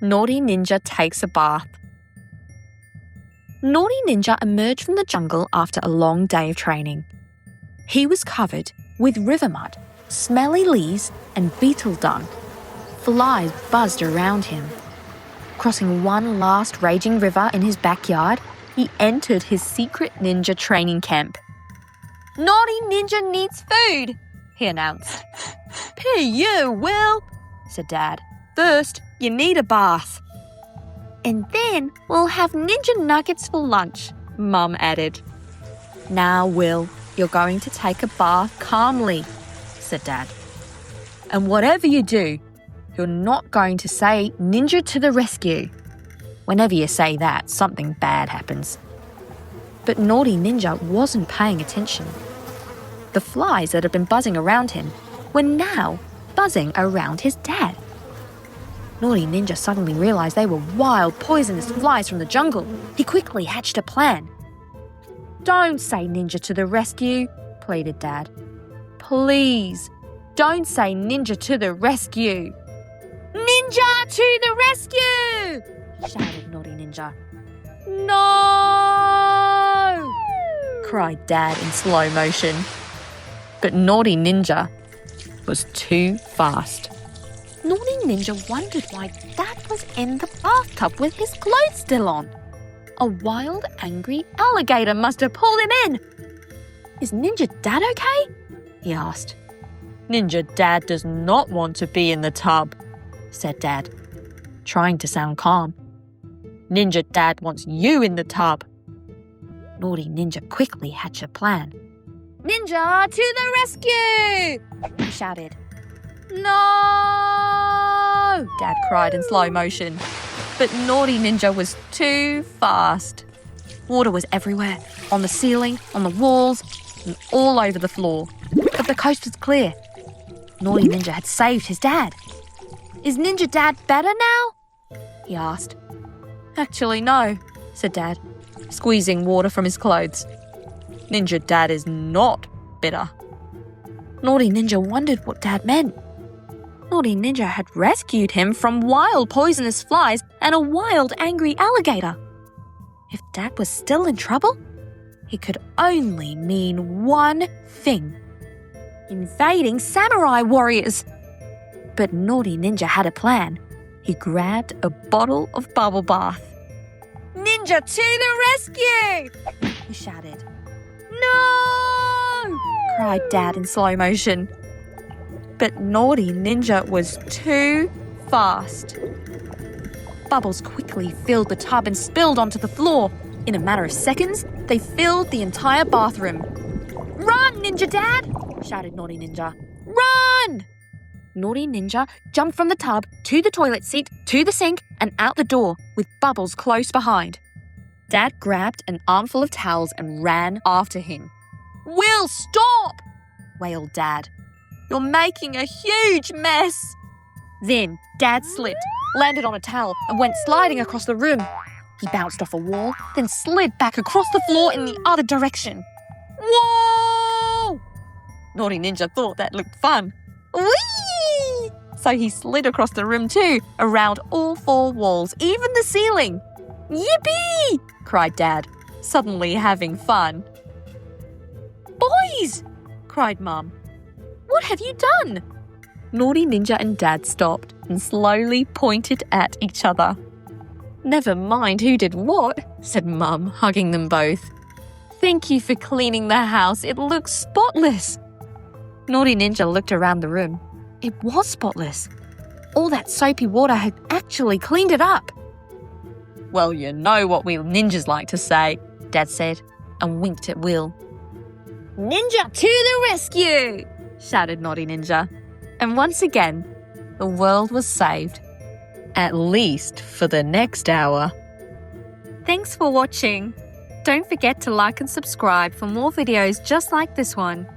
Naughty Ninja takes a bath. Naughty Ninja emerged from the jungle after a long day of training. He was covered with river mud, smelly leaves, and beetle dung. Flies buzzed around him. Crossing one last raging river in his backyard, he entered his secret ninja training camp. "Naughty Ninja needs food," he announced. "P.U. will," said Dad. "First, you need a bath." "And then we'll have ninja nuggets for lunch," Mum added. "Now, Will, you're going to take a bath calmly," said Dad. "And whatever you do, you're not going to say ninja to the rescue. Whenever you say that, something bad happens." But Naughty Ninja wasn't paying attention. The flies that had been buzzing around him were now buzzing around his dad. Naughty Ninja suddenly realised they were wild, poisonous flies from the jungle. He quickly hatched a plan. "Don't say ninja to the rescue," pleaded Dad. "Please, don't say ninja to the rescue." "Ninja to the rescue!" shouted Naughty Ninja. "No!" cried Dad in slow motion. But Naughty Ninja was too fast. Naughty Ninja wondered why Dad was in the bathtub with his clothes still on. A wild, angry alligator must have pulled him in. "Is Ninja Dad okay?" he asked. "Ninja Dad does not want to be in the tub," said Dad, trying to sound calm. "Ninja Dad wants you in the tub." Naughty Ninja quickly hatched a plan. "Ninja to the rescue!" he shouted. "No!" Dad cried in slow motion. But Naughty Ninja was too fast. Water was everywhere, on the ceiling, on the walls, and all over the floor. But the coast was clear. Naughty Ninja had saved his dad. "Is Ninja Dad better now?" he asked. "Actually, no," said Dad, squeezing water from his clothes. "Ninja Dad is not bitter." Naughty Ninja wondered what Dad meant. Naughty Ninja had rescued him from wild poisonous flies and a wild angry alligator. If Dad was still in trouble, it could only mean one thing: invading samurai warriors. But Naughty Ninja had a plan. He grabbed a bottle of bubble bath. "Ninja to the rescue!" he shouted. "No!" cried Dad in slow motion. But Naughty Ninja was too fast. Bubbles quickly filled the tub and spilled onto the floor. In a matter of seconds, they filled the entire bathroom. "Run, Ninja Dad!" shouted Naughty Ninja. "Run!" Naughty Ninja jumped from the tub to the toilet seat, to the sink, and out the door, with Bubbles close behind. Dad grabbed an armful of towels and ran after him. "Will, stop!" wailed Dad. "You're making a huge mess." Then Dad slipped, landed on a towel, and went sliding across the room. He bounced off a wall, then slid back across the floor in the other direction. "Whoa!" Naughty Ninja thought that looked fun. "Whee!" So he slid across the room too, around all four walls, even the ceiling. "Yippee!" cried Dad, suddenly having fun. "Boys!" cried Mum. "What have you done?" Naughty Ninja and Dad stopped and slowly pointed at each other. "Never mind who did what," said Mum, hugging them both. "Thank you for cleaning the house. It looks spotless." Naughty Ninja looked around the room. It was spotless. All that soapy water had actually cleaned it up. "Well, you know what we ninjas like to say," Dad said, and winked at Will. "Ninja to the rescue!" shouted Naughty Ninja. And once again, the world was saved. At least for the next hour. Thanks for watching. Don't forget to like and subscribe for more videos just like this one.